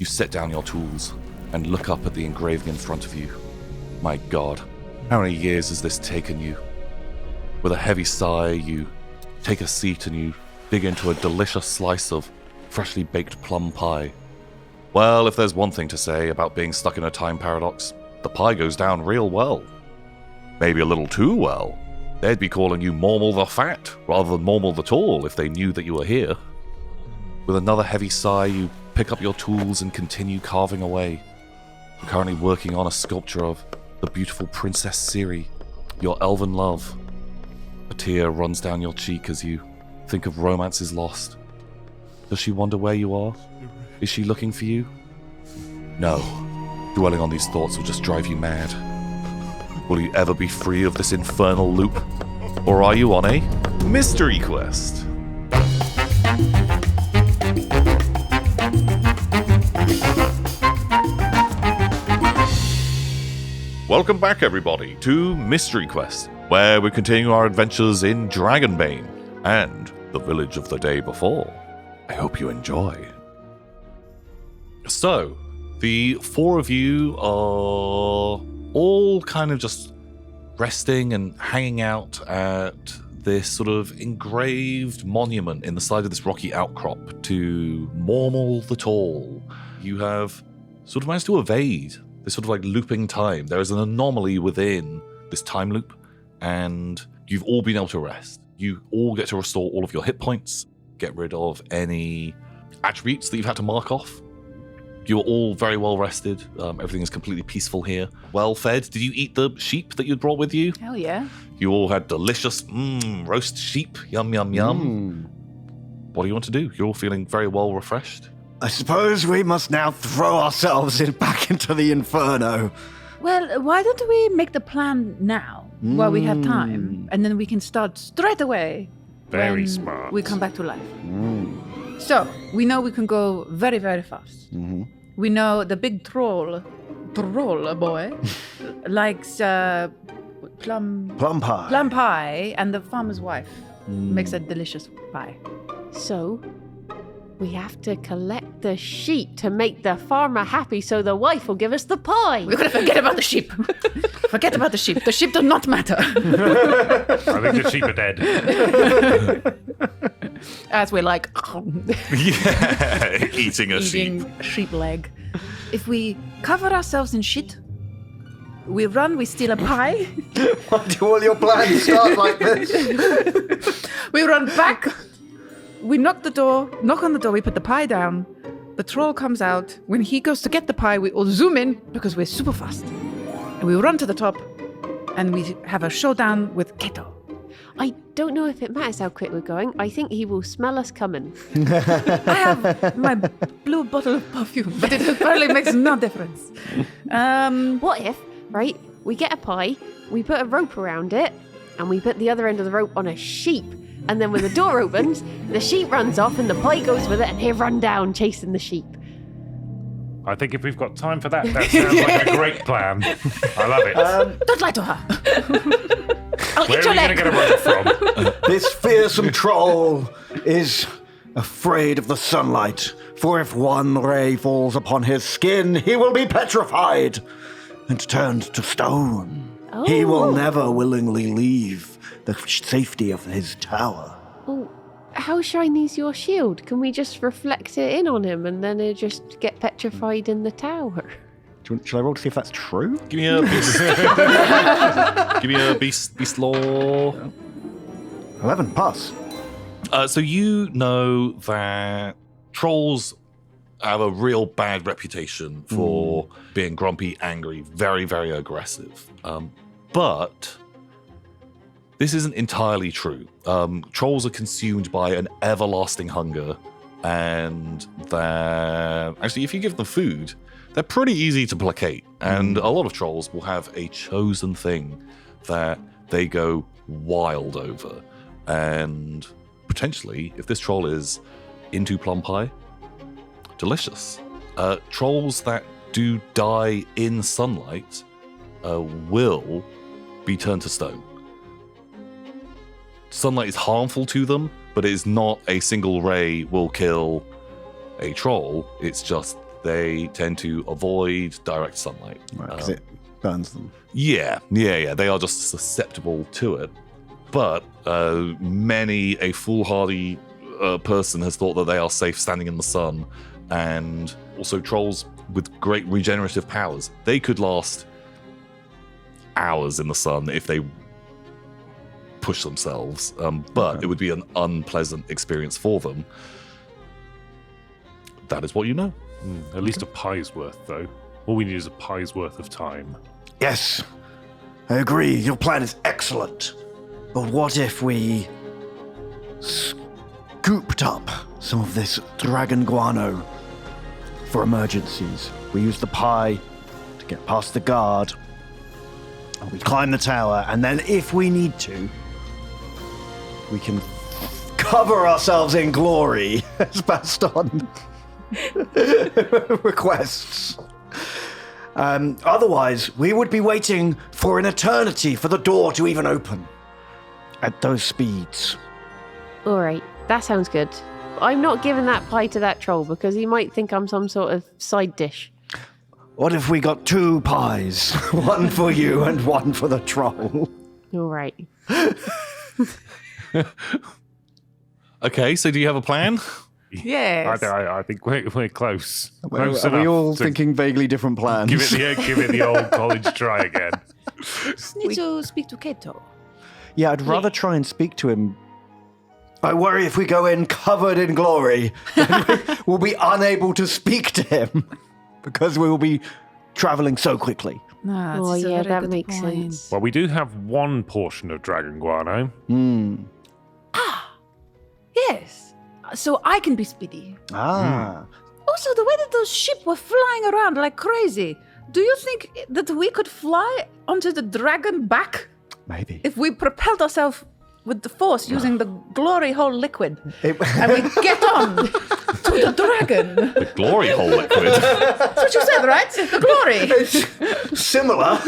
You set down your tools and look up at the engraving in front of you. My God, how many years has this taken you? With a heavy sigh, you take a seat and you dig into a delicious slice of freshly baked plum pie. Well, if there's one thing to say about being stuck in a time paradox, the pie goes down real well. Maybe a little too well. They'd be calling you Mormal the Fat, rather than Mormal the Tall, if they knew that you were here. With another heavy sigh, you pick up your tools and continue carving away. You're currently working on a sculpture of the beautiful Princess Ciri, your elven love. A tear runs down your cheek as you think of romances lost. Does she wonder where you are? Is she looking for you? No. Dwelling on these thoughts will just drive you mad. Will you ever be free of this infernal loop? Or are you on a mystery quest? Welcome back, everybody, to Mystery Quest, where we continue our adventures in Dragonbane and the village of the day before. I hope you enjoy. So, the four of you are all kind of just resting and hanging out at this sort of engraved monument in the side of this rocky outcrop to Mormal the Tall. You have sort of managed to evade this sort of like looping time. There is an anomaly within this time loop, and you've all been able to rest. You all get to restore all of your hit points, get rid of any attributes that you've had to mark off. You're all very well rested. Everything is completely peaceful here. Well fed. Did you eat the sheep that you'd brought with you? Hell yeah. You all had delicious roast sheep. Yum, yum, yum. What do you want to do? You're all feeling very well refreshed. I suppose we must now throw ourselves back into the inferno. Well, why don't we make the plan now, while we have time, and then we can start straight away. Very when smart. We come back to life. So, we know we can go very, very fast. We know the big troll boy, likes plum pie. Plum pie, and the farmer's wife makes a delicious pie. So, we have to collect the sheep to make the farmer happy so the wife will give us the pie. We're going to forget about the sheep. Forget about the sheep. The sheep do not matter. I think the sheep are dead. As we're like... Yeah, eating a sheep. Eating sheep leg. If we cover ourselves in shit, we run, we steal a pie. Why do all your plans start like this? We run back. We knock on the door, we put the pie down. The troll comes out. When he goes to get the pie, we all zoom in because we're super fast. And we run to the top and we have a showdown with Kato. I don't know if it matters how quick we're going. I think he will smell us coming. I have my blue bottle of perfume, but it apparently makes no difference. What if, right, we get a pie, we put a rope around it, and we put the other end of the rope on a sheep. And then when the door opens, the sheep runs off and the pie goes with it and they run down chasing the sheep. I think if we've got time for that sounds like a great plan. I love it. Don't lie to her. I'll Where eat are your we going to leg. get a rope from? This fearsome troll is afraid of the sunlight, for if one ray falls upon his skin, he will be petrified and turned to stone. He will never willingly leave the safety of his tower. Oh, how shiny's your shield? Can we just reflect it in on him and then he'll just get petrified in the tower? Shall I roll to see if that's true? Give me a beast. Give me a beast law. 11, pass. So you know that trolls have a real bad reputation for being grumpy, angry, very, very aggressive. But this isn't entirely true. Trolls are consumed by an everlasting hunger, and actually, if you give them food, they're pretty easy to placate. And a lot of trolls will have a chosen thing that they go wild over. And potentially, if this troll is into plum pie, delicious. Trolls that do die in sunlight will be turned to stone. Sunlight is harmful to them, but it is not a single ray will kill a troll. It's just they tend to avoid direct sunlight. Because it burns them. Yeah. They are just susceptible to it. But many a foolhardy person has thought that they are safe standing in the sun, and also trolls with great regenerative powers. They could last hours in the sun if they push themselves, but it would be an unpleasant experience for them. That is what you know. At least a pie's worth, though. All we need is a pie's worth of time. Yes, I agree. Your plan is excellent. But what if we scooped up some of this dragon guano for emergencies? We use the pie to get past the guard. And we climb the tower, and then if we need to, we can cover ourselves in glory, as Baston requests. Otherwise, we would be waiting for an eternity for the door to even open. At those speeds. All right, that sounds good. I'm not giving that pie to that troll because he might think I'm some sort of side dish. What if we got 2 pies? One for you and one for the troll. All right. Okay, so do you have a plan? Yes. I think we're close. Close Are we enough all to thinking vaguely different plans? give it the old college try again. Need to speak to Kato. Yeah, I'd rather try and speak to him. I worry if we go in covered in glory, then we'll be unable to speak to him because we will be traveling so quickly. No, Oh, that's a yeah, very that good makes point. sense. Well, we do have one portion of dragon guano. Yes. So I can be speedy. Also, the way that those ships were flying around like crazy, do you think that we could fly onto the dragon back Maybe. if we propelled ourselves with the force using the glory hole liquid It- and we get on to the dragon? The glory hole liquid. That's what you said, right? The glory. It's similar.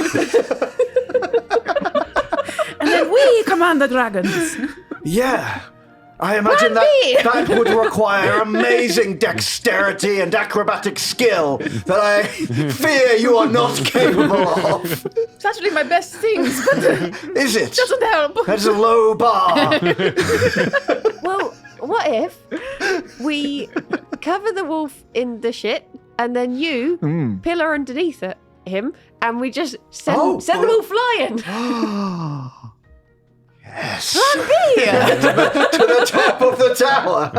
And then we command the dragons. Yeah. I imagine Plan B. that would require amazing dexterity and acrobatic skill that I fear you are not capable of. It's actually my best things, but it Is it? doesn't help. That's a low bar. Well, what if we cover the wolf in the shit and then you pillar underneath him and we just send the wolf flying? Yes. Plan B. To the top of the tower.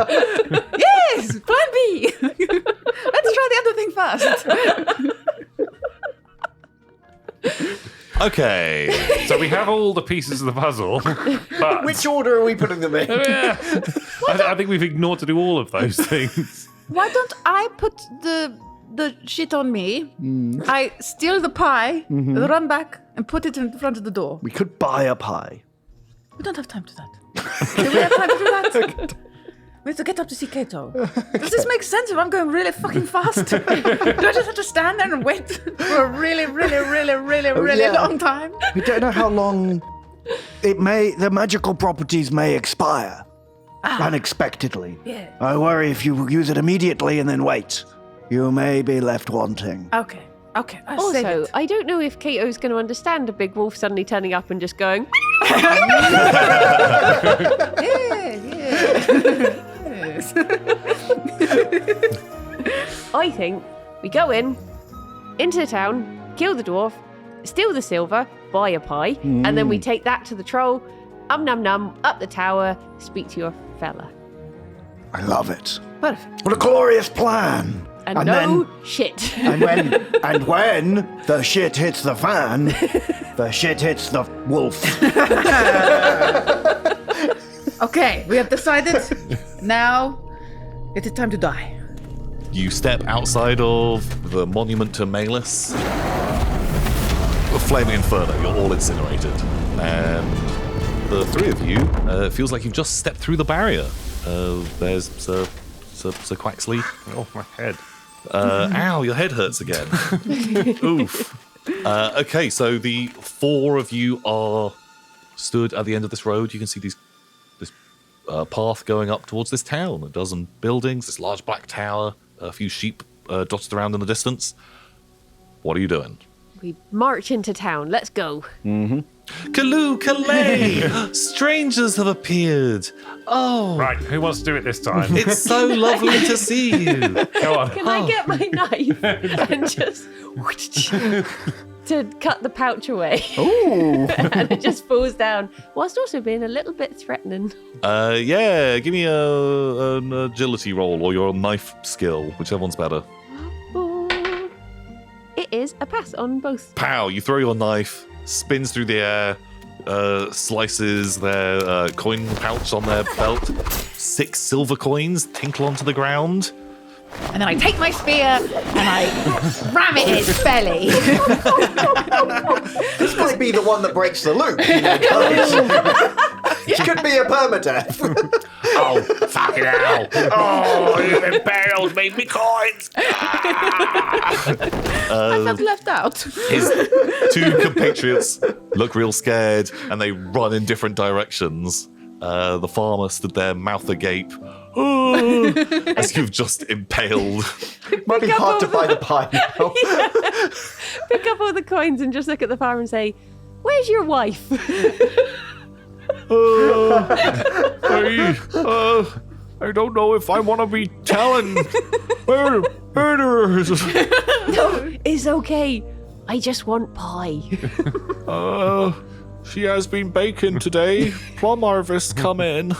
Yes, plan B. Let's try the other thing first. Okay. So we have all the pieces of the puzzle, but Which order are we putting them in? I think we've ignored to do all of those things. Why don't I put the shit on me? I steal the pie, run back, and put it in front of the door. We could buy a pie. We don't have time to do that. Do we have time to do that? We have to get up to see Kato. Does this make sense if I'm going really fucking fast? Do I just have to stand there and wait for a really yeah. long time? We don't know how long the magical properties may expire unexpectedly. Yeah. I worry if you use it immediately and then wait, you may be left wanting. Okay. I'll save Also, it. I don't know if Kato's going to understand a big wolf suddenly turning up and just going, Yes. I think we go into the town, kill the dwarf, steal the silver, buy a pie, and then we take that to the troll, num num, up the tower, speak to your fella. I love it. Perfect. What a glorious plan. And no shit. And when the shit hits the fan, the shit hits the wolf. Okay, we have decided. Now, it is time to die. You step outside of the monument to Malus. A flaming inferno, you're all incinerated. And the 3 of you, it feels like you've just stepped through the barrier. There's Sir Quaxley. Oh, my head. Ow, your head hurts again. Oof. Okay, so the 4 of you are stood at the end of this road. You can see this path going up towards this town. A dozen buildings, this large black tower, a few sheep dotted around in the distance. What are you doing? We march into town. Let's go. Kaloo, Kalay! Strangers have appeared. Oh, Right, who wants to do it this time? it's so lovely to see you. Go on. Can I get my knife and just to cut the pouch away? Ooh. And it just falls down, whilst also being a little bit threatening. Yeah, give me an agility roll or your knife skill, whichever one's better. It is a pass on both. Pow! You throw your knife, spins through the air, slices their coin pouch on their belt. 6 silver coins tinkle onto the ground. And then I take my spear and I ram it in its belly. This might be the one that breaks the loop. You know, guys. It could be a permadeath. Oh, fucking hell. Oh, you impaled me, me coins. I felt left out. His 2 compatriots look real scared and they run in different directions. The farmer stood there, mouth agape, as you've just impaled. Might be hard to buy the pie now. Pick up all the coins and just look at the farmer and say, "Where's your wife?" I don't know if I want to be telling murderers. No, it's okay. I just want pie. She has been baking today. Plum harvest come in.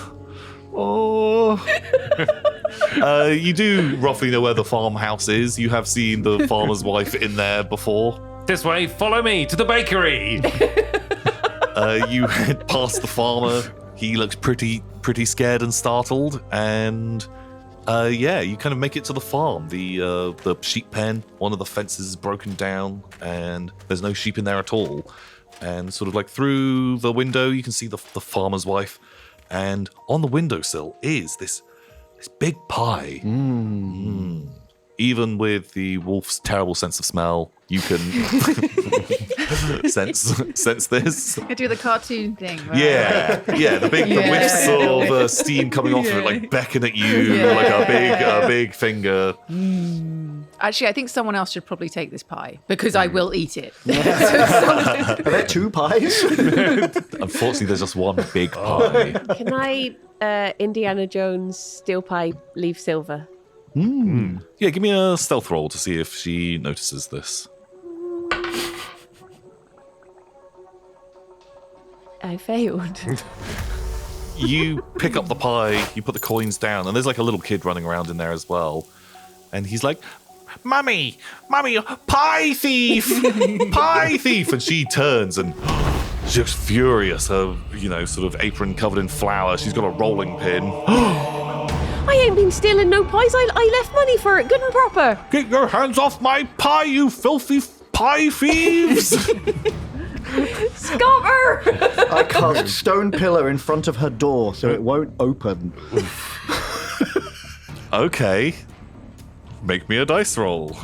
You do roughly know where the farmhouse is. You have seen the farmer's wife in there before. This way, follow me to the bakery. You head past the farmer. He looks pretty scared and startled. And you kind of make it to the farm. The sheep pen, one of the fences is broken down, and there's no sheep in there at all. And sort of like through the window, you can see the farmer's wife. And on the windowsill is this big pie. Even with the wolf's terrible sense of smell, you can sense this. I do the cartoon thing. Right? Yeah, the whiffs of steam coming off of it, like beckon at you, like a big finger. Actually, I think someone else should probably take this pie because I will eat it. Are there 2 pies? Unfortunately, there's just one big pie. Can I, Indiana Jones, steal pie, leave silver? Yeah, give me a stealth roll to see if she notices this. I failed. You pick up the pie, you put the coins down, and there's like a little kid running around in there as well. And he's like, Mummy, pie thief! Pie thief! And she turns and she looks furious, her, sort of apron covered in flour. She's got a rolling pin. I ain't been stealing no pies. I left money for it, good and proper. Get your hands off my pie, you filthy pie thieves! Scupper! I cast stone pillar in front of her door so it won't open. Okay. Make me a dice roll.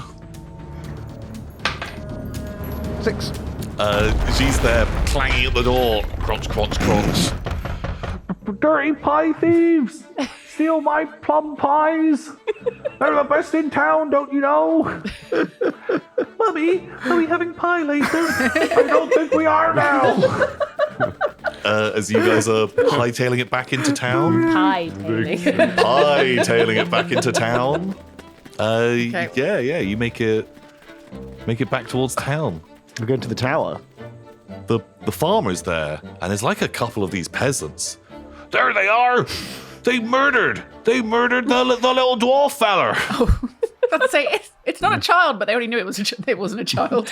6. She's there clanging at the door. Crunch, crunch, crunch. Dirty pie thieves! Steal my plum pies! They're the best in town, don't you know? Mummy, are we having pie later? I don't think we are now! As you guys are hightailing it back into town. Hightailing it back into town. Okay. Yeah, you make it back towards town. We're going to the tower. The farmer's there, and there's like a couple of these peasants. There they are! They murdered the little dwarf feller. Let's say it's not a child, but they already knew it wasn't a child.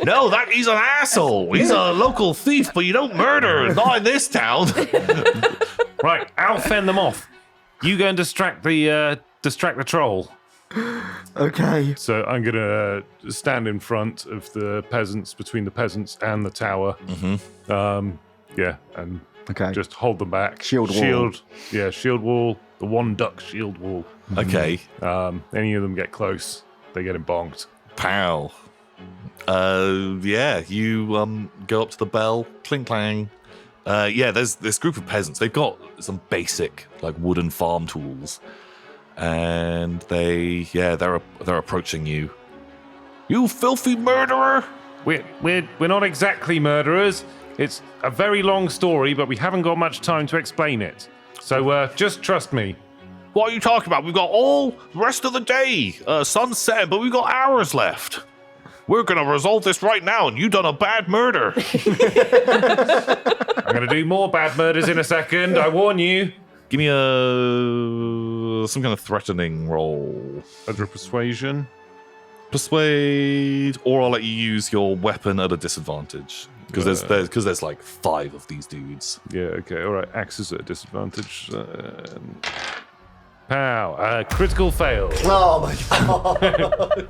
No, he's an asshole. He's a local thief, but you don't murder. Not in this town. Right, I'll fend them off. You go and distract the troll. Okay. So I'm gonna stand in front of the peasants, between the peasants and the tower. And Okay. just hold them back. Shield wall. Shield wall. The one duck shield wall. Okay. Any of them get close, they get him bonked. Pow. You go up to the bell, clink clang. There's this group of peasants. They've got some basic like wooden farm tools, and they're approaching you. You filthy murderer! We're not exactly murderers. It's a very long story, but we haven't got much time to explain it. So just trust me. What are you talking about? We've got all the rest of the day. Sun's set, but we've got hours left. We're going to resolve this right now, and you done a bad murder. I'm going to do more bad murders in a second, I warn you. Give me some kind of threatening roll. Under persuasion. Persuade, or I'll let you use your weapon at a disadvantage. Because there's like 5 of these dudes. Yeah, okay, all right. Axes at a disadvantage. Pow. Critical fail. Oh my god.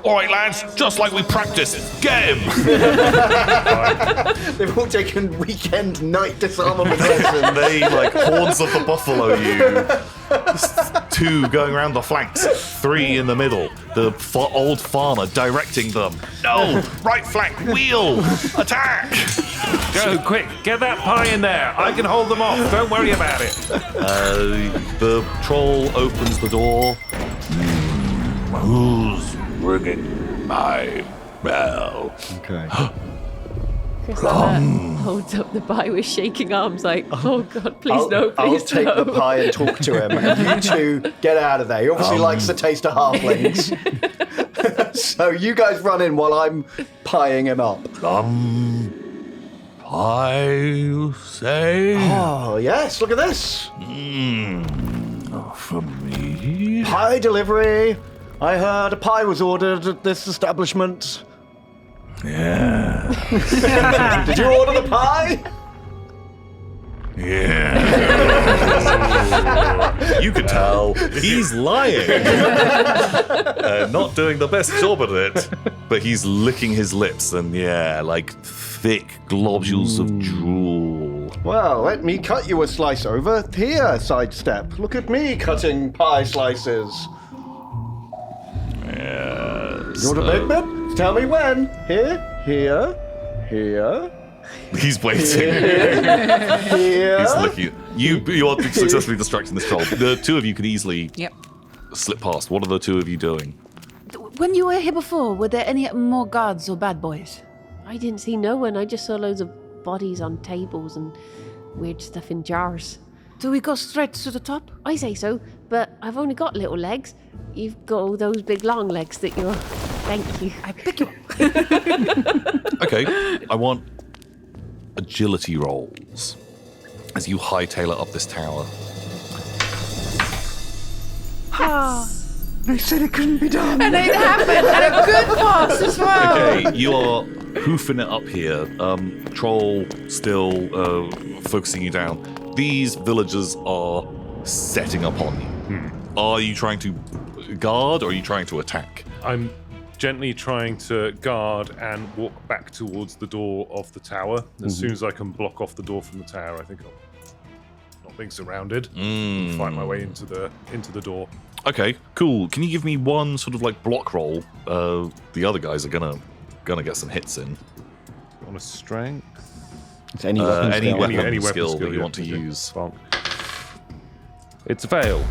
All right, lads, just like we practiced. Get him! They've all taken weekend night disarmament lessons. They, like, horns of the buffalo you. 2 going around the flanks, 3 in the middle. The old farmer directing them. No! Right flank, wheel! Attack! Go, quick, get that pie in there. I can hold them off. Don't worry about it. The troll opens the door. Who's ringing my bell? Okay. Chrysanna holds up the pie with shaking arms like, oh God, please no, I'll please take no. the pie and talk to him, and you two get out of there. He obviously likes the taste of halflings. So you guys run in while I'm pieing him up. Pie, you say? Oh, yes, look at this. For me? Pie delivery. I heard a pie was ordered at this establishment. Yeah. Did you order the pie? Yeah. You can tell he's lying. Not doing the best job at it, but he's licking his lips and like thick globules of drool. Well, let me cut you a slice over here, sidestep. Look at me cutting pie slices. Yes. You want a bit? Tell me when. Here. He's waiting. Here. He's looking. You are successfully distracting this troll. The 2 of you can easily slip past. What are the 2 of you doing? When you were here before, were there any more guards or bad boys? I didn't see no one. I just saw loads of bodies on tables and weird stuff in jars. Do we go straight to the top? I say so, but I've only got little legs. You've got all those big long legs that you're... Thank you. I pick you up. Okay, I want agility rolls as you hightail it up this tower. They said it couldn't be done. And it happened, and a good boss as well. Okay, you are hoofing it up here. Troll still focusing you down. These villagers are setting upon you. Are you trying to guard or are you trying to attack? I'm gently trying to guard and walk back towards the door of the tower. As soon as I can block off the door from the tower, I think I'm not being surrounded. Find my way into the door. Okay, cool. Can you give me one sort of like block roll? The other guys are gonna get some hits in. On a strength. It's any weapon Any skill. weapon skill you want to okay. use. Bonk. It's a fail.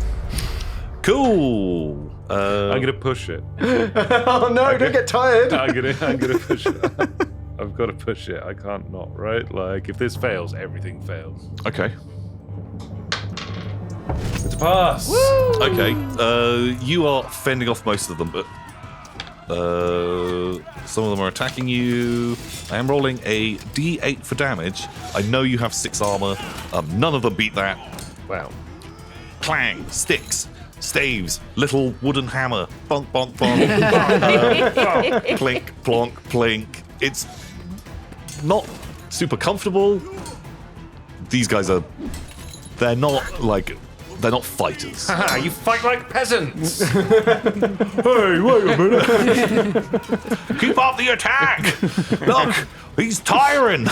Cool. I'm gonna push it. Oh no, don't get tired. I'm gonna push it. I've got to push it. I can't not, right? Like, if this fails, everything fails. Okay. It's a pass. Okay. You are fending off most of them, but some of them are attacking you. I am rolling a D8 for damage. I know you have 6 armor. None of them beat that. Wow. Clang, sticks, staves, little wooden hammer. Bonk, bonk, bonk. Plink, plonk, plink. It's not super comfortable. These guys are... They're not fighters. Haha, you fight like peasants. Hey, wait a minute. Keep up the attack. Look, he's tiring.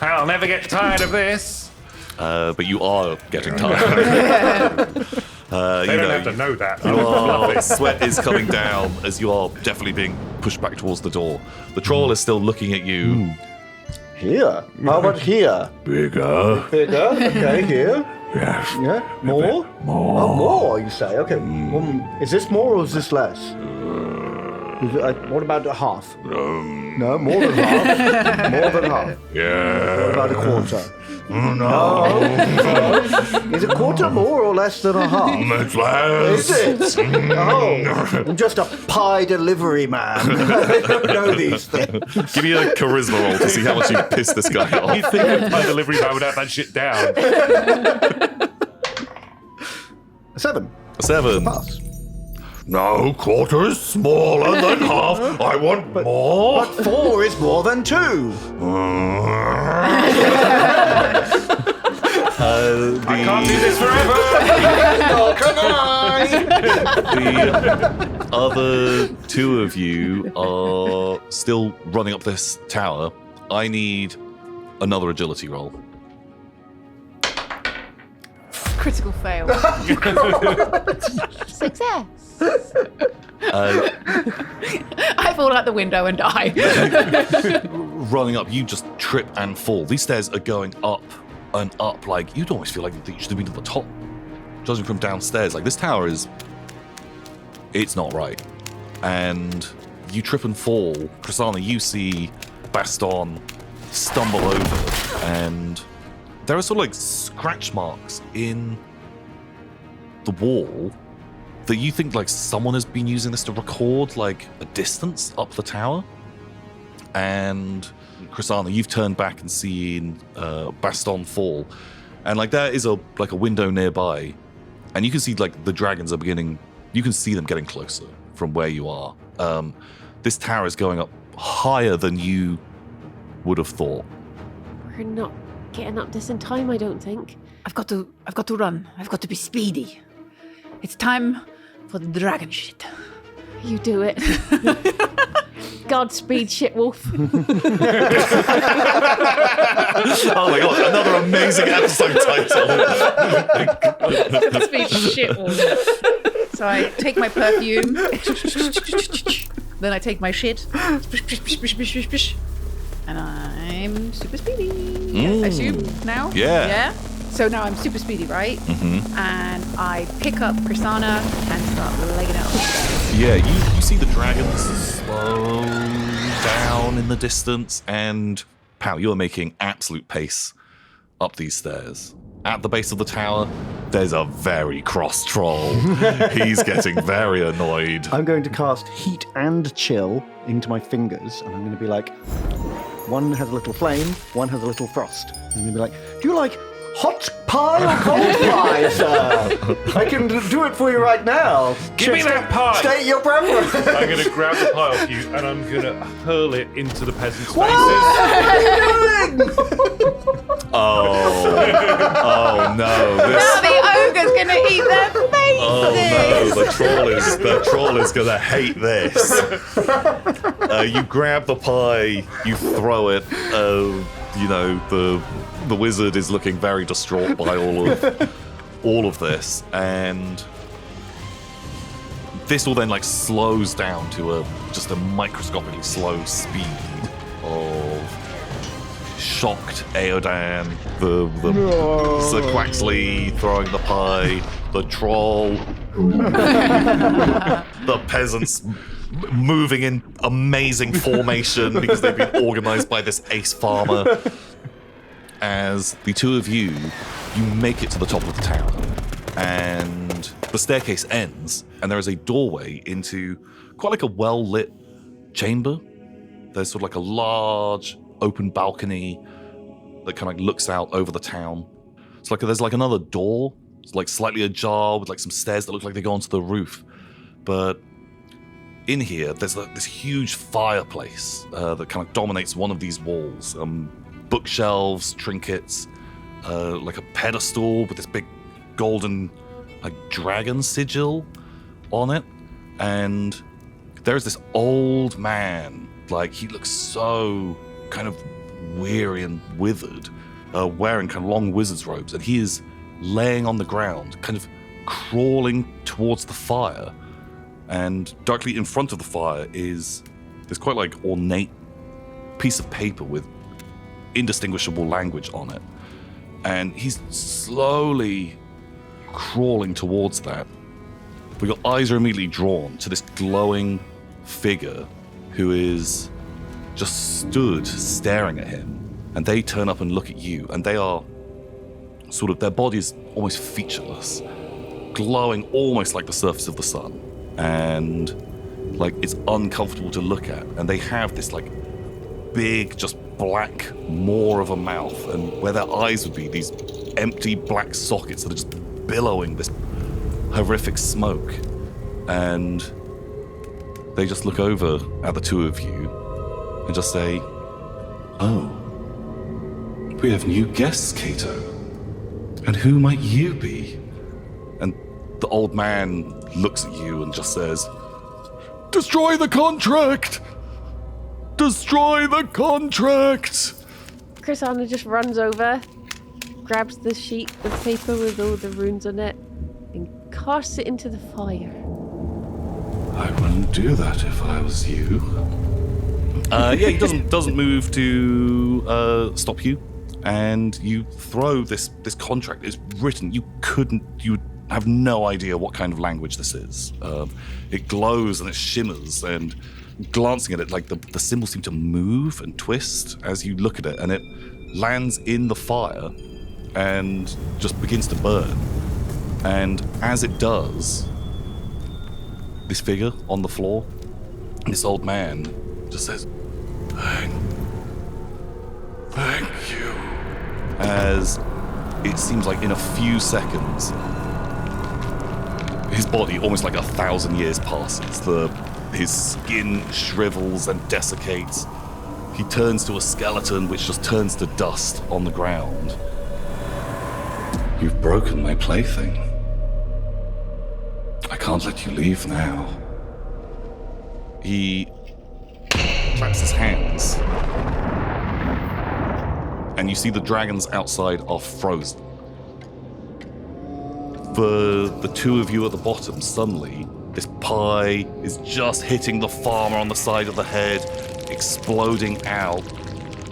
I'll never get tired of this. But you are getting tired. They don't have to know that. Sweat is coming down as you are definitely being pushed back towards the door. The troll is still looking at you. Here. How about here? Bigger. Bigger. Okay, here. Yes. Yeah? More? More. Oh, more, you say? Okay. Is this more or is this less? What about a half? No, more than half. More than half. Yeah. What about a quarter? No. Is a quarter more or less than a half? It's less. Is it? Oh, I'm just a pie delivery man. I don't know these things. Give me a charisma roll to see how much you piss this guy off. You think my delivery guy would have that shit down? A 7. A 7. Pass. No, quarter is smaller than half. I want more. But 4 is more than 2. I can't do this forever. Oh, come on! The other 2 of you are still running up this tower. I need another agility roll. Critical fail. Success. I fall out the window and die. Running up, you just trip and fall. These stairs are going up and up. Like, you'd almost feel like you should have been to the top, judging from downstairs. Like, this tower is... It's not right. And you trip and fall. Prasanna, you see Baston stumble over, and there are sort of like scratch marks in the wall that you think like someone has been using this to record like a distance up the tower. And Prasanna, you've turned back and seen Baston fall, and like there is a window nearby, and you can see like the dragons are beginning. You can see them getting closer from where you are. This tower is going up higher than you would have thought. We're not getting up this in time, I don't think. I've got to run. I've got to be speedy. It's time for the dragon shit. You do it. Godspeed, shitwolf. Oh my god, another amazing episode title. Godspeed, shit. So I take my perfume. Then I take my shit. And I'm super speedy. I assume now? Yeah. Yeah? So now I'm super speedy, right? Mm-hmm. And I pick up Prasanna and start legging it up. Yeah, you see the dragons slow down in the distance, and Pow, you are making absolute pace up these stairs. At the base of the tower, there's a very cross troll. He's getting very annoyed. I'm going to cast Heat and Chill into my fingers, and I'm going to be like, one has a little flame, one has a little frost. And I'm going to be like, do you like hot pie or cold pie, sir? I can do it for you right now. Give me that pie. State your preference. I'm going to grab the pie off you and I'm going to hurl it into the peasants' What faces. are you doing? Oh no! Now the ogre's gonna eat their faces! Oh no! The troll is gonna hate this. You grab the pie, you throw it. The wizard is looking very distraught by all of this, and this all then like slows down to just a microscopically slow speed of shocked Aodan, the Sir Quaxley throwing the pie, the troll, the peasants moving in amazing formation because they've been organized by this ace farmer. As the two of you make it to the top of the tower, and the staircase ends, and there is a doorway into quite like a well-lit chamber. There's sort of like a large open balcony that kind of looks out over the town. It's like there's like another door, it's like slightly ajar with like some stairs that look like they go onto the roof. But in here, there's this huge fireplace that kind of dominates one of these walls. Bookshelves, trinkets, like a pedestal with this big golden like dragon sigil on it, and there's this old man, like he looks so kind of weary and withered, wearing kind of long wizard's robes, and he is laying on the ground, kind of crawling towards the fire, and directly in front of the fire is this quite like ornate piece of paper with indistinguishable language on it. And he's slowly crawling towards that. But your eyes are immediately drawn to this glowing figure who is just stood staring at him. And they turn up and look at you, and they are sort of, their body's almost featureless, glowing almost like the surface of the sun. And like it's uncomfortable to look at. And they have this like big, just black maw of a mouth, and where their eyes would be, these empty black sockets that are just billowing this horrific smoke. And they just look over at the two of you and just say, "Oh, we have new guests, Kato. And who might you be?" And the old man looks at you and just says, "Destroy the contract! Destroy the contract!" Chrisana just runs over, grabs the sheet of paper with all the runes on it, and casts it into the fire. I wouldn't do that if I was you. He doesn't move to stop you, and you throw this contract. It's written. You have no idea what kind of language this is. It glows and it shimmers, and glancing at it, like the symbols seem to move and twist as you look at it, and it lands in the fire and just begins to burn. And as it does, this figure on the floor, this old man, just says, Thank you. As it seems like in a few seconds, his body, almost like 1,000 years passes. His skin shrivels and desiccates. He turns to a skeleton which just turns to dust on the ground. You've broken my plaything. I can't let you leave now. He claps his hands, and you see the dragons outside are frozen. For the two of you at the bottom, suddenly, this pie is just hitting the farmer on the side of the head, exploding out.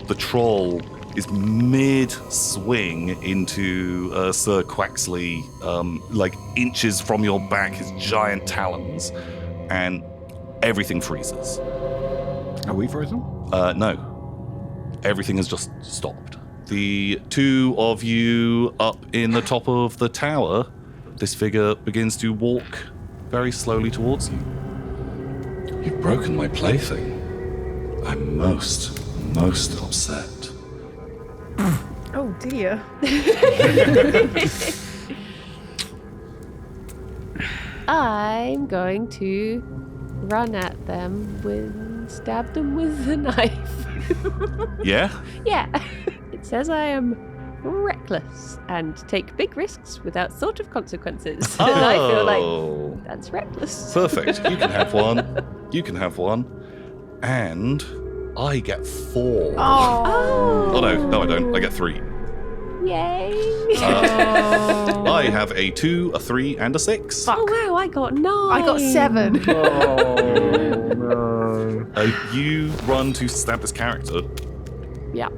The troll is mid-swing into Sir Quaxley, like inches from your back, his giant talons, and everything freezes. Are we frozen? No. Everything has just stopped. The two of you up in the top of the tower, this figure begins to walk very slowly towards you. You've broken my plaything. I'm most upset. Oh dear. I'm going to run at them stab them with the knife. Yeah? Yeah. It says I am reckless and take big risks without thought of consequences. And I feel like that's reckless. Perfect. You can have one. You can have one. And I get 4. Oh no, I don't. I get 3. Yay. I have a 2, a 3, and a 6. Oh wow, I got 9. I got 7. You run to stab this character, Yeah.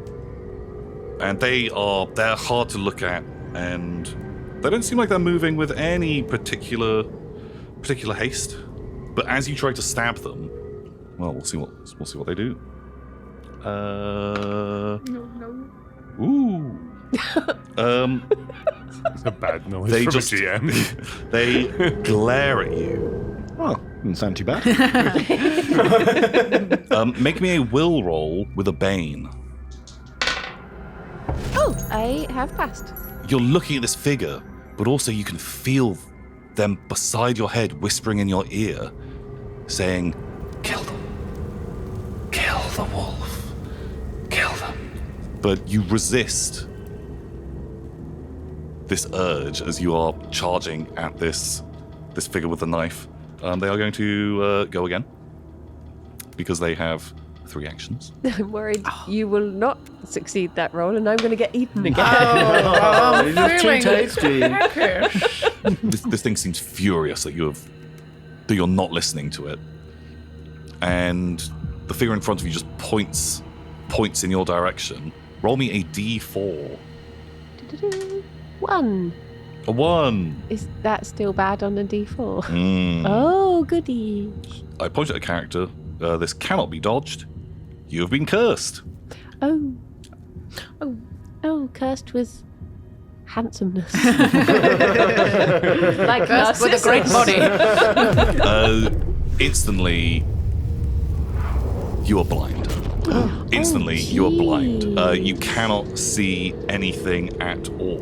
and they're hard to look at, and they don't seem like they're moving with any particular haste. But as you try to stab them, well, we'll see what they do. Ooh. It's a bad noise They from just a GM. they glare at you. Oh, didn't sound too bad. Make me a will roll with a bane. Oh, I have passed. You're looking at this figure, but also you can feel them beside your head whispering in your ear, saying, "Kill them. Kill the wolf. Kill them." But you resist this urge as you are charging at this figure with the knife. They are going to go again because they have 3 actions. I'm worried you will not succeed that roll and I'm going to get eaten again. I'm It's too tasty. This thing seems furious that you're not listening to it, and the figure in front of you just points in your direction. Roll me a D4. 1. A 1. Is that still bad on a D4? Mm. Oh, goody. I point at a character. This cannot be dodged. You have been cursed. Oh. Oh, cursed with handsomeness. Like Cursed with a great body. Instantly, you are blind. Instantly, you are blind. You cannot see anything at all.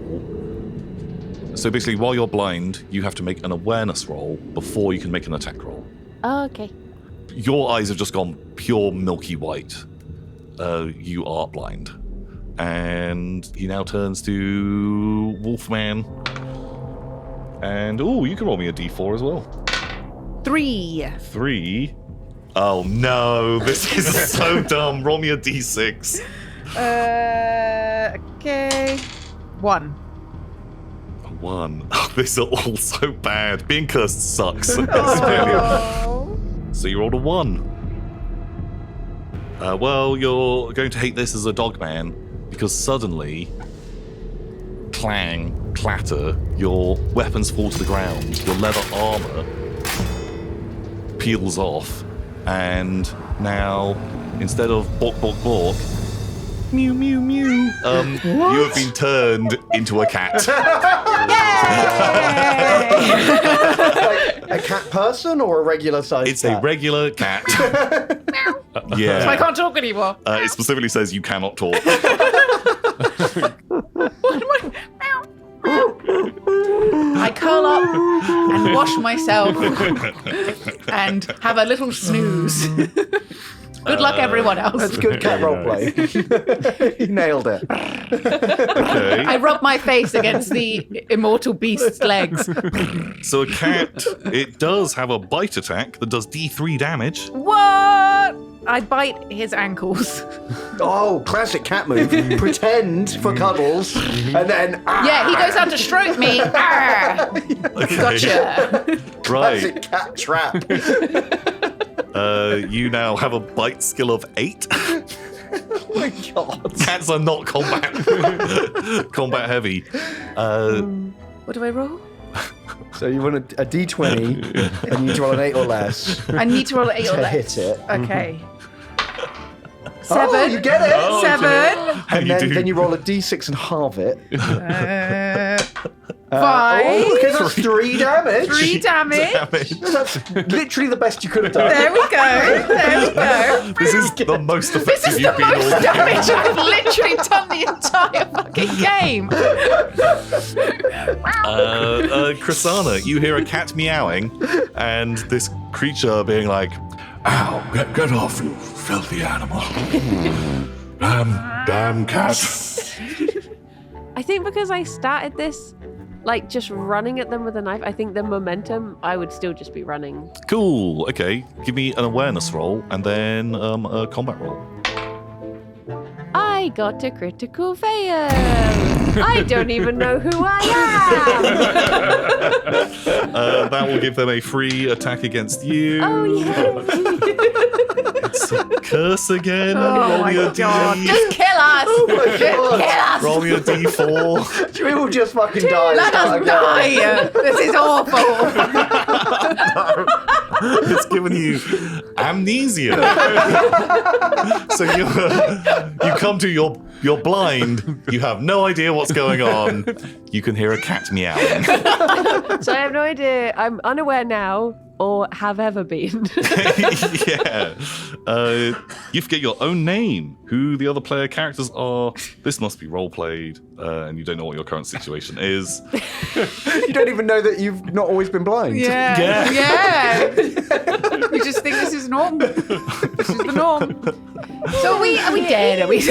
So basically, while you're blind, you have to make an awareness roll before you can make an attack roll. Oh, okay. Your eyes have just gone pure milky white. You are blind. And he now turns to Wolfman. And, you can roll me a d4 as well. 3. 3. Oh no, this is so dumb. Roll me a d6. Okay. 1. 1. Oh, these are all so bad. Being cursed sucks. So you rolled a 1. Well, you're going to hate this as a dogman because suddenly, clang, clatter, your weapons fall to the ground, your leather armor peels off, and now, instead of bork, bork, bork, mew, mew, mew, you have been turned into a cat. Like a cat person or a regular size It's cat? a regular cat. Yeah. So I can't talk anymore. It specifically says you cannot talk. I curl up and wash myself and have a little snooze. Good luck, everyone else. That's good cat roleplay. You nailed it. Okay. I rub my face against the immortal beast's legs. So a cat, it does have a bite attack that does D3 damage. What? I bite his ankles. Oh, classic cat move. Pretend for cuddles, and then Yeah, he goes out to stroke me. Arr! Okay. Gotcha. classic cat trap. You now have a bite skill of 8. Oh my god. Cats are not combat heavy. What do I roll? So you want a d20, and you need to roll an 8 or less I need to roll an 8 or to less. hit it. Okay. Oh, 7. you get it. Oh, 7. And Then you roll a d6 and halve it. 5. Oh, okay, that's 3 damage. 3 damage. That's literally the best you could have done. There we go. There we go. This is the most This effective is the you've been most all damage I've literally done the entire fucking game. Krisana, you hear a cat meowing, and this creature being like, Ow, get off, you filthy animal. Damn cat. I think because I started this, like, just running at them with a knife, I think the momentum, I would still just be running. cool, okay, give me an awareness roll, and then a combat roll. I got a critical fail. I don't even know who I am. That will give them a free attack against you. Oh, yeah. It's a curse again. Oh roll my me a god. D. Just kill us. my Just kill us. Roll me a D4. We will just fucking die. Let us die. This is awful. It's given you amnesia. So you come to you're blind. You have no idea what's going on. You can hear a cat meowing. So I have no idea. I'm unaware now, or have ever been. Yeah. You forget your own name, who the other player characters are. This must be role played, and you don't know what your current situation is. You don't even know that you've not always been blind. Yeah. We just think this is normal. This is the norm. So are we dead? Are we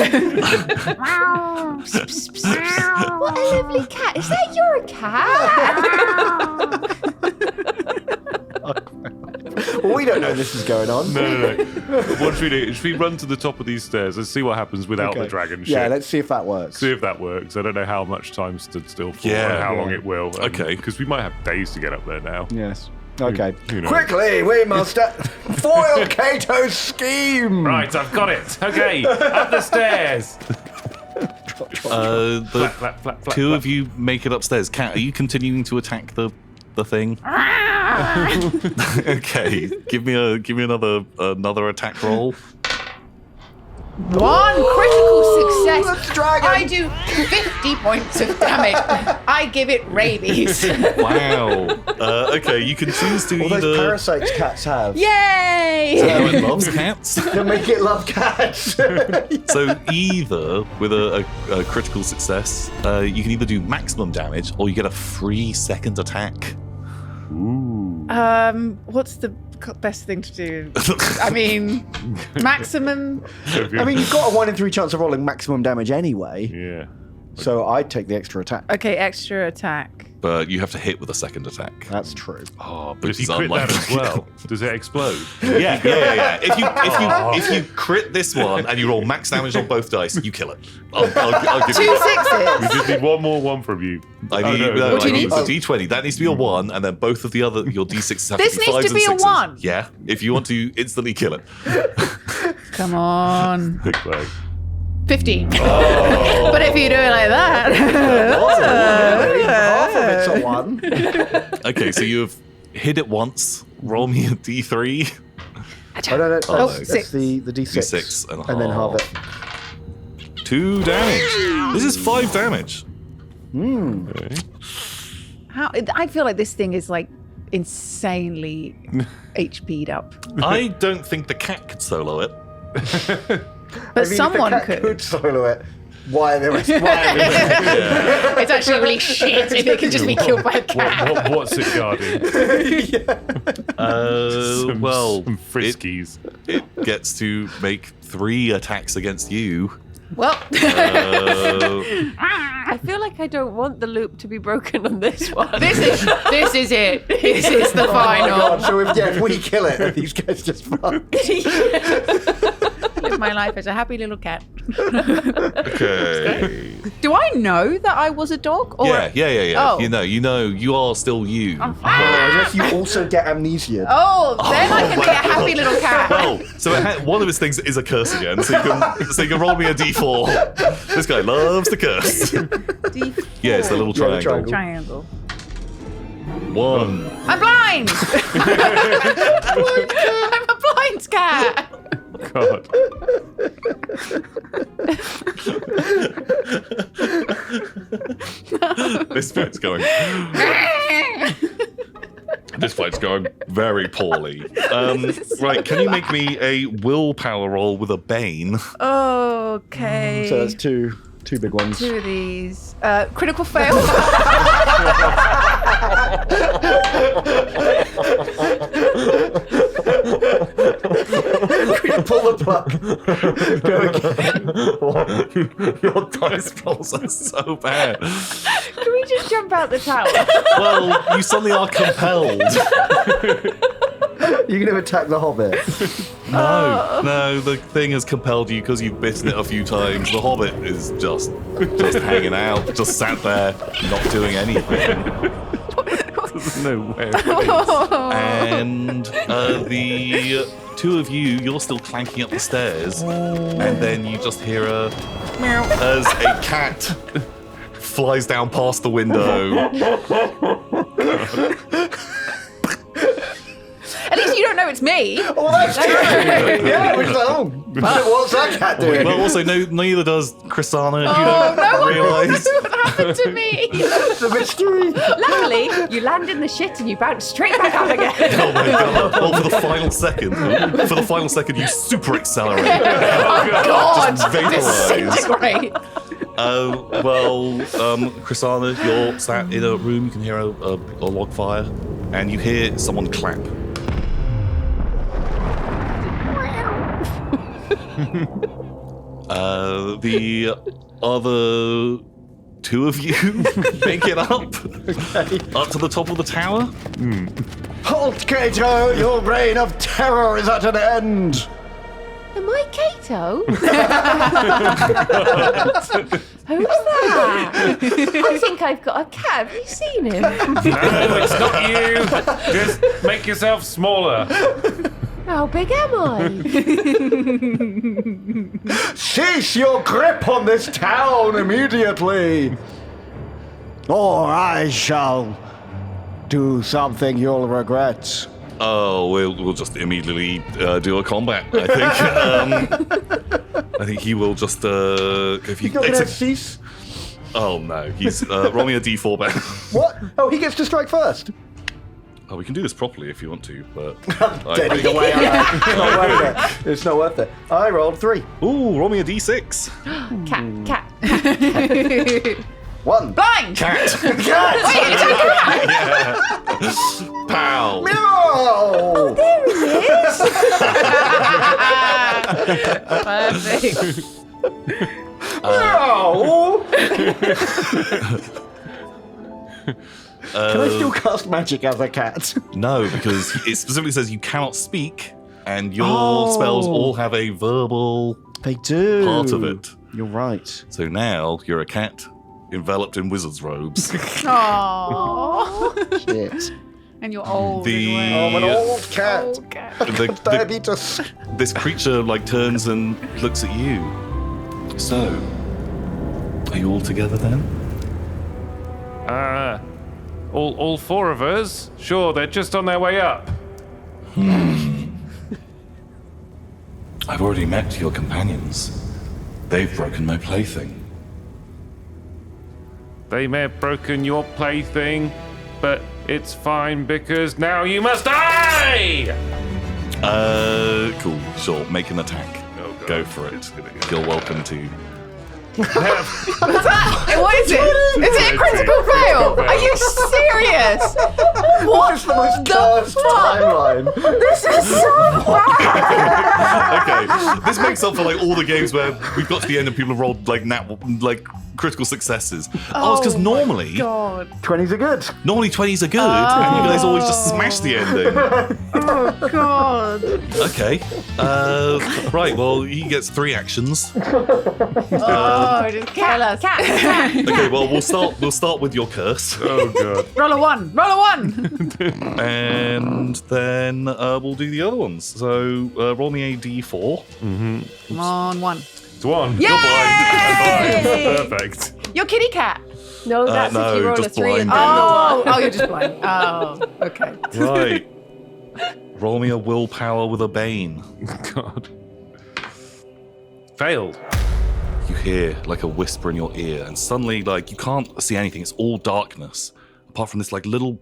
What a lovely cat. Is that your cat? Well, we don't know this is going on. No. What should we do? Should we run to the top of these stairs? Let's see what happens without the Okay. dragon shit. Yeah, let's see if that works. See if that works. I don't know how much time stood still for Yeah. and how long it will. Okay. Because we might have days to get up there now. Yes. Okay. Who knows? Quickly, we must foil Kato's scheme. Right, I've got it. Okay, up the stairs. The Flap, flap, flap, two flap. of you make it upstairs. Kat, are you continuing to attack the thing? Okay, give me another attack roll. One critical success. That's dragon. I do 50 points of damage. I give it rabies. Wow. Okay, you can choose to All those either. parasites cats have. Yay! Oh, it loves cats. They make it love cats. So either with a critical success, you can either do maximum damage or you get a free second attack. What's the best thing to do? I mean, maximum. I mean, you've got a 1 in 3 chance of rolling maximum damage anyway. Yeah. So I'd take the extra attack. Okay, extra attack. But you have to hit with a second attack. That's true. Oh, But if you it's crit that unlikely. as well, does it explode? Yeah. If you crit this one and you roll max damage on both dice, you kill it. I'll give 2 you. We sixes. just need one more one from you. I need, no. What do you I need? need a D20. That needs to be a 1, and then both of the other your D6s have This to be 5s needs to and be a 6s. 1. Yeah, if you want to instantly kill it. Come on. Big flag. 15. But if you do it like that. Half of it's a 1. Okay, so you have hit it once. Roll me a D3. Oh, no, that's, Oh, that's 6. the D6. D6 and then halve it. 2 damage. This is 5 damage. How? I feel like this thing is like insanely HP'd up. I don't think the cat could solo it. But I mean, someone if the cat could solo it. Why are they? It's actually really shit if it can just be killed by a cat. What's it guarding? Well, some friskies. it gets to make 3 attacks against you. Well, I feel like I don't want the loop to be broken on this one. this is it. This is the Oh my final. god! So if we kill it, these guys just fuck. Live my life as a happy little cat. Okay. Do I know that I was a dog? Or Yeah. Oh. You know, you are still you. Unless you also get amnesia. Oh, then I can be a happy little cat. Well, so one of his things is a curse again, so you can roll me a D4. This guy loves the curse. D4. Yeah, it's the little Yeah, the triangle. Triangle. 1. I'm blind. I'm a blind cat. God. This fight's going. This fight's going very poorly. Right, can you make me a willpower roll with a bane? Okay. So that's two big ones. 2 of these. Critical fail. Pull the plug. Your dice rolls are so bad. Can we just jump out the tower? Well, you suddenly are compelled. You're gonna attack the Hobbit. No, the thing has compelled you because you've bitten it a few times. The Hobbit is just hanging out, just sat there, not doing anything. There's no way. And the 2 of you, you're still clanking up the stairs, and then you just hear as a cat flies down past the window. At least you don't know it's me. Oh, that's true. Yeah, which is like, oh, what's that cat doing? Well, also, neither does Chrisana. You Oh, don't no one realize. knows what happened to me. The mystery. Luckily, you land in the shit and you bounce straight back out again. Oh my god! Well, for the final second, you super accelerate. God, Just vaporize. disintegrate. Chrisana, you're sat in a room. You can hear a log fire, and you hear someone clap. The other 2 of you make it up to the top of the tower. Halt, Kato! Your reign of terror is at an end. Am I Kato? Who's that? I think I've got a cat. Have you seen him? No, it's not you. Just make yourself smaller. How big am I? Cease your grip on this town immediately, or I shall do something you'll regret. Oh, we'll just immediately do a combat, I think. I think he will just if You're gonna cease? Oh no, he's roll me a d4 back. What? Oh, he gets to strike first. Oh, we can do this properly if you want to, but Getting away. It's not worth it. It's not worth it. I rolled 3. Ooh, roll me a d6. Cat. 1. Blind! Cat. Cat! Pow. No! There he is. Perfect. No! Can I still cast magic as a cat? No, because it specifically says you cannot speak, and your spells all have a verbal They do. part of it. You're right. So now you're a cat enveloped in wizard's robes. Aww. Shit. And you're old The- as I'm well. an old cat. Old cat. Diabetes. This creature turns and looks at you. So, are you all together then? All 4 of us? Sure, they're just on their way up. I've already met your companions. They've broken my plaything. They may have broken your plaything, but it's fine because now you must die! Cool. Sure. Make an attack. Oh, God. Go for it. You're welcome to. What is it? Is it a critical fail? Are you serious? What It's the most the cursed fuck? timeline. This is so bad. Okay, this makes up for like all the games where we've got to the end and people have rolled like critical successes. Oh, it's because normally, God. 20s are good. normally 20s are good, and you guys always just smash the ending. Oh, God. Okay, right. Well, he gets 3 actions. Oh, just kill us. Okay, well we'll start with your curse, Oh, God. Roll a 1. Roll a 1. and then we'll do the other ones. So roll me a d4. Come on, 1. It's 1. Yay! You're blind. Perfect. You're kitty cat. No, that's no, if you roll a just 3 and blind. then the 1. Oh, you're just blind. Oh, okay. Right. Roll me a willpower with a bane. God. Failed. You hear like a whisper in your ear, and suddenly, like, you can't see anything. It's all darkness, apart from this like little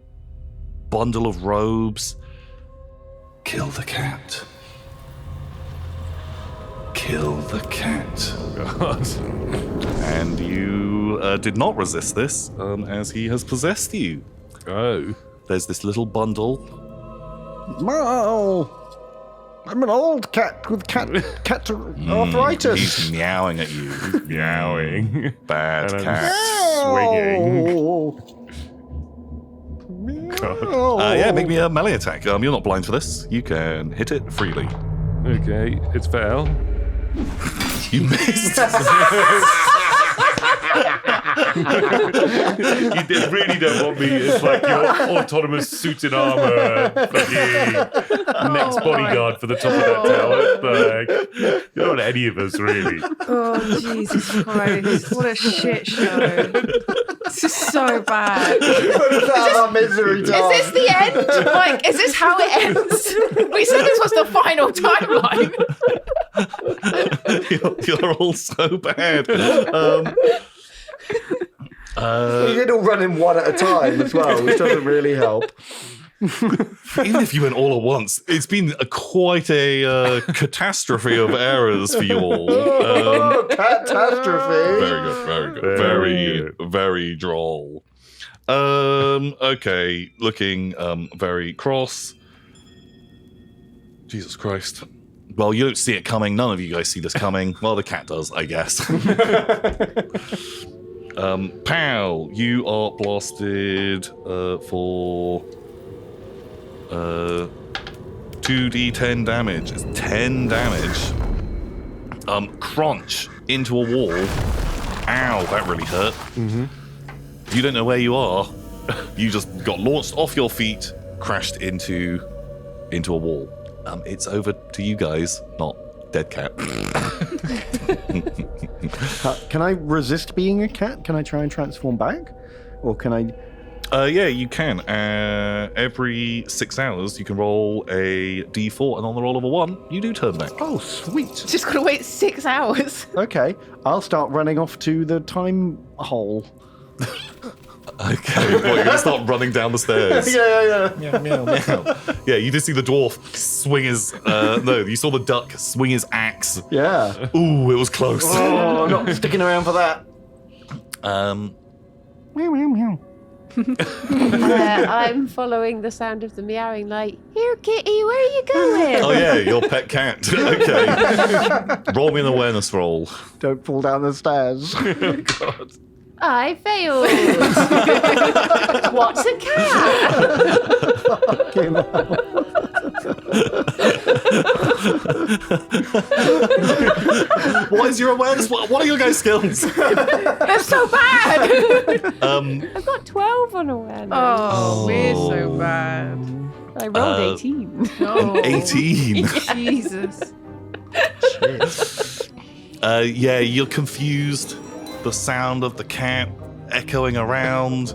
bundle of robes. Kill the cat. Kill the cat. God. And you did not resist this, as he has possessed you. Oh. There's this little bundle. No. I'm an old cat with cat arthritis. He's meowing at you. Meowing. Bad And I'm cat. swinging. Oh. God. Yeah, make me a melee attack. You're not blind for this. You can hit it freely. Okay, it's fail. You missed. You really don't want me as like your autonomous suit and armor fucking next bodyguard for the top of that tower. Like, you don't want any of us, really. Oh, Jesus Christ. What a shit show. This is so bad. Misery Is this the end? Like, is this how it ends? We said this was the final timeline. You're all so bad. You did all run in one at a time as well, which doesn't really help. Even if you went all at once, it's been quite a catastrophe of errors for you all. Catastrophe. Very good, very good. Very Very droll. Okay, looking very cross. Jesus Christ. Well, you don't see it coming. None of you guys see this coming. Well, the cat does, I guess. Pow! You are blasted for 2d10 damage. It's 10 damage. Crunch into a wall. Ow, that really hurt. You don't know where you are. You just got launched off your feet, crashed into a wall. It's over to you guys, not dead cat. Can I resist being a cat? Can I try and transform back? Or can I... Yeah, you can. Every 6 hours, you can roll a d4, and on the roll of a 1, you do turn back. Oh, sweet. Just gotta wait 6 hours. Okay, I'll start running off to the time hole. Okay, well, you're gonna start running down the stairs. Yeah. Meow, meow, meow. Yeah, you did see the dwarf swing his... no, you saw the duck swing his axe. Yeah. Ooh, it was close. Oh, not sticking around for that. Um, Meow, meow, meow. I'm following the sound of the meowing like, here, kitty, where are you going? oh yeah, your pet cat. Okay. Roll me an awareness roll. Don't fall down the stairs. God. I failed. What's a cat? Fucking hell. What is your awareness? What are your guys' skills? That's so bad. I've got 12 on awareness. Oh, we're so bad. I rolled 18. Oh, 18. Jesus. Yeah, you're confused. The sound of the cat echoing around.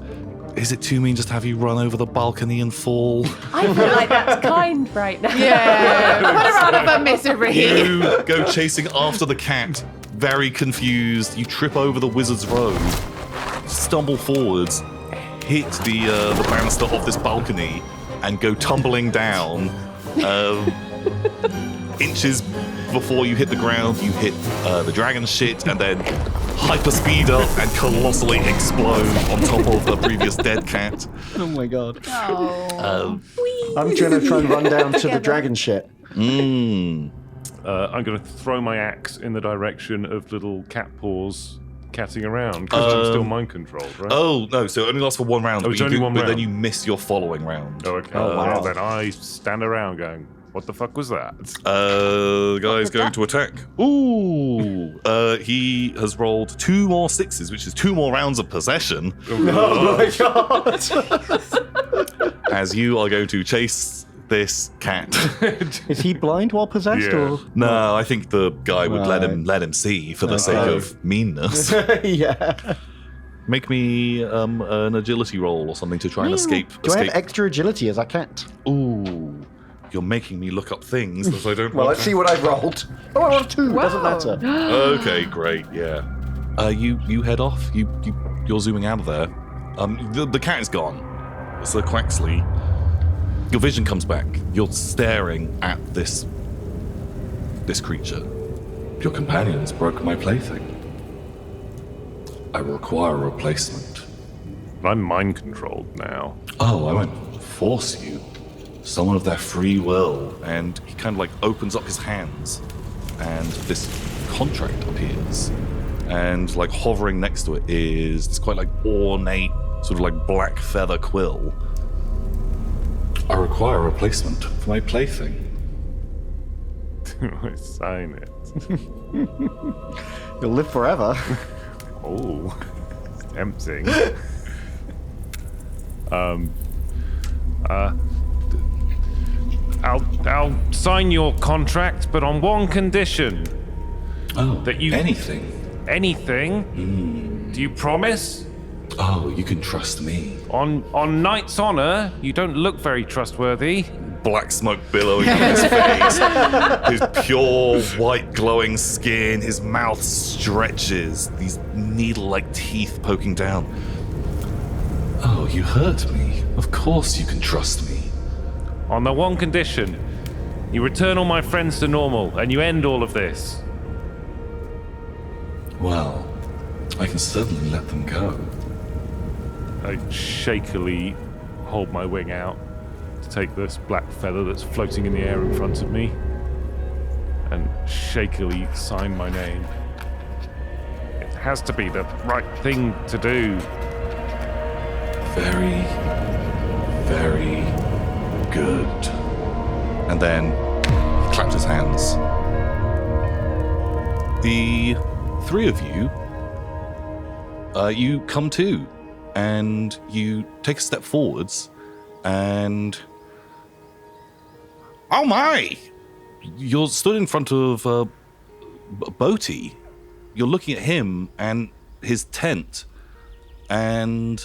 Is it too mean just to have you run over the balcony and fall? I feel like that's kind right now. Yeah, put her out of her misery. You go chasing after the cat, very confused. You trip over the wizard's robe, stumble forwards, hit the banister of this balcony, and go tumbling down. Inches before you hit the ground, you hit the dragon shit, and then hyperspeed up and colossally explode on top of the previous dead cat. Oh my god. Oh. I'm trying to try and run down to the dragon shit. Mmm. I'm going to throw my axe in the direction of little cat paws catting around because I'm still mind controlled, right? Oh, no, so it only lasts for 1 round. Oh, it's only one but then round. you miss your following round. Oh, okay. Oh, wow. Well, then I stand around going, what the fuck was that? The guy's going to attack. Ooh. He has rolled 2 more 6s, which is 2 more rounds of possession. Oh my god. As you are going to chase this cat. Is he blind while possessed Yeah. or? No, I think the guy would let Right. him see for the Okay. sake of meanness. Yeah. Make me an agility roll or something to try and escape. Do I have extra agility as I can't? Ooh. You're making me look up things that I don't Well, want let's see what I've rolled. Oh, I rolled 2. Doesn't Wow. matter. Okay, great, yeah. You head off. You're zooming out of there. The cat is gone. Sir Quaxley. Your vision comes back. You're staring at this creature. Your companions broke my plaything. I require a replacement. I'm mind controlled now. Oh, I won't force you. Someone of their free will. And he kind of like opens up his hands, and this contract appears. And like hovering next to it is this quite like ornate, sort of like black feather quill. I require a replacement for my plaything. I sign it. You'll live forever. Oh, tempting. I'll sign your contract, but on one condition. Oh, That you- anything. Anything? Do you promise? Oh, you can trust me. On Knight's honor, you don't look very trustworthy. Black smoke billowing from his face, his pure white glowing skin, his mouth stretches, these needle-like teeth poking down. Oh, you hurt me. Of course you can trust me. On the one condition, you return all my friends to normal, and you end all of this. Well, I can certainly let them go. I shakily hold my wing out to take this black feather that's floating in the air in front of me and shakily sign my name. It has to be the right thing to do. Very, very good. And then he claps his hands. The 3 of you, you come to, and you take a step forwards, and Oh my! You're stood in front of Boaty. You're looking at him and his tent, and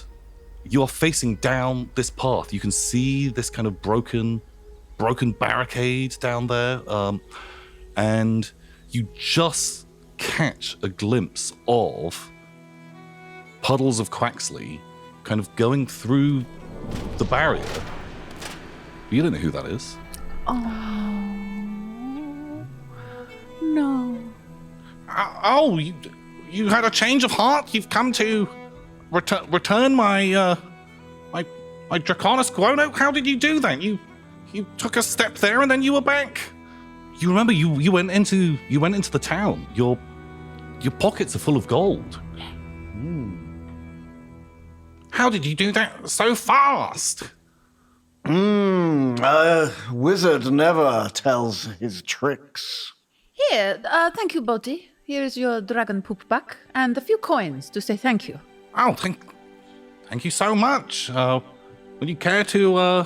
you're facing down this path. You can see this kind of broken barricade down there, and you just catch a glimpse of Puddles of Quaxley kind of going through the barrier. You don't know who that is. No. Oh, you had a change of heart? You've come to return my Draconis Guano? How did you do that? You took a step there and then you were back. You remember you went into the town. Your pockets are full of gold. How did you do that so fast? A wizard never tells his tricks. Here, thank you, Boaty. Here's your dragon poop back and a few coins to say thank you. Oh, thank you so much. Would you care to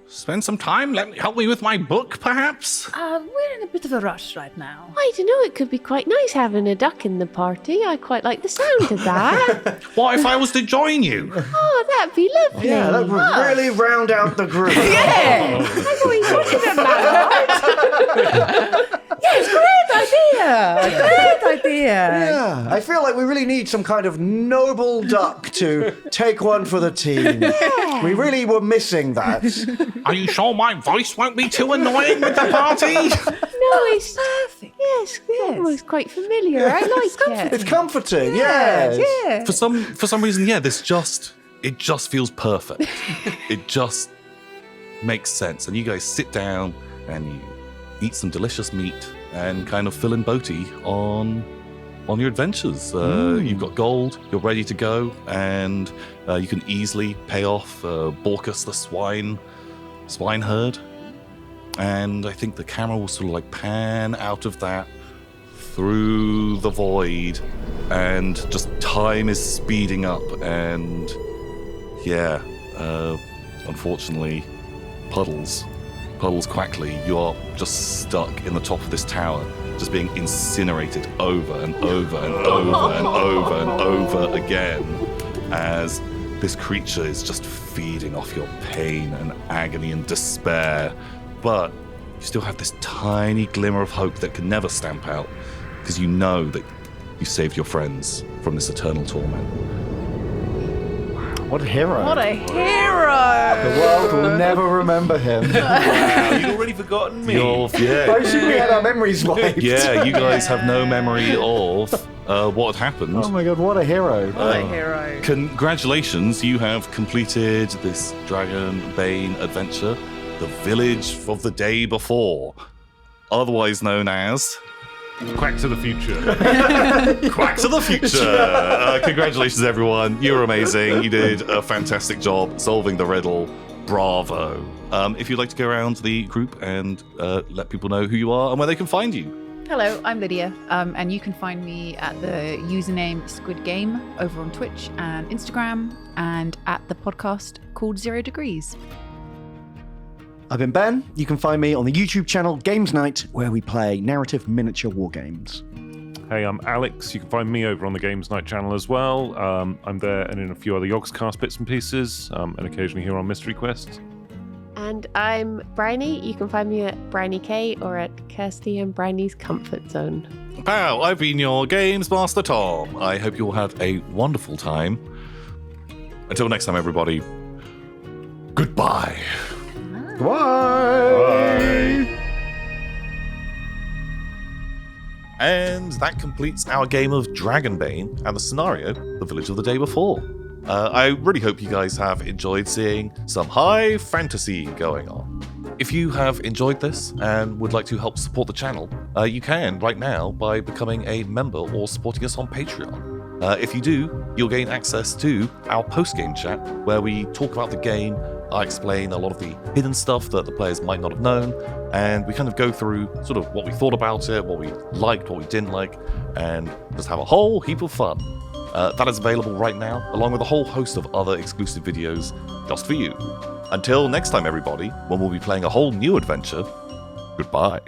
spend some time? Help me with my book, perhaps? We're in a bit of a rush right now. I don't know, it could be quite nice having a duck in the party. I quite like the sound of that. What if I was to join you? Oh, that'd be lovely. Yeah, that would really round out the group. Yeah! I've always wanted a man. Yes, great idea! Great idea! Yeah, I feel like we really need some kind of noble duck to take one for the team. Yeah. We really were missing that. Are you sure my voice won't be too annoying with the party? No, it's Perfect. yes, almost quite familiar. I like It's it. comforting, yes. Yeah. For some reason, yeah, it just feels perfect. It just makes sense. And you guys sit down and you eat some delicious meat and kind of fill in Boaty on your adventures. You've got gold, you're ready to go, and you can easily pay off Borkus the swineherd. And I think the camera will sort of like pan out of that through the void, and just time is speeding up. And yeah, unfortunately, Puddles Quaxley, you're just stuck in the top of this tower, just being incinerated over and over and over and over and over again, as this creature is just feeding off your pain and agony and despair. But you still have this tiny glimmer of hope that can never stamp out, because you know that you saved your friends from this eternal torment. What a hero. What a hero! The world will never remember him. Wow, you'd already forgotten me. Basically, we had our memories wiped. Yeah, you guys have no memory of what had happened. Oh my god, what a hero. What a hero. Congratulations, you have completed this Dragonbane adventure, the village of the day before, otherwise known as Quack to the future. Quack to the future. Congratulations, everyone. You were amazing. You did a fantastic job solving the riddle. Bravo. If you'd like to go around the group and let people know who you are and where they can find you. Hello, I'm Lydia, and you can find me at the username Squid Game over on Twitch and Instagram, and at the podcast called 0 Degrees. I've been Ben. You can find me on the YouTube channel Games Night, where we play narrative miniature war games. Hey, I'm Alex. You can find me over on the Games Night channel as well. I'm there and in a few other Yogscast bits and pieces, and occasionally here on Mystery Quest. And I'm Bryony. You can find me at Bryony K or at Kirsty and Bryony's Comfort Zone. Wow, I've been your Games Master Tom. I hope you all had a wonderful time. Until next time, everybody, goodbye. Bye. And that completes our game of Dragonbane and the scenario, the village of the day before. I really hope you guys have enjoyed seeing some high fantasy going on. If you have enjoyed this and would like to help support the channel, you can right now by becoming a member or supporting us on Patreon. If you do, you'll gain access to our post-game chat, where we talk about the game. I explain a lot of the hidden stuff that the players might not have known, and we kind of go through sort of what we thought about it, what we liked, what we didn't like, and just have a whole heap of fun. That is available right now, along with a whole host of other exclusive videos just for you. until next time, everybody, when we'll be playing a whole new adventure, goodbye.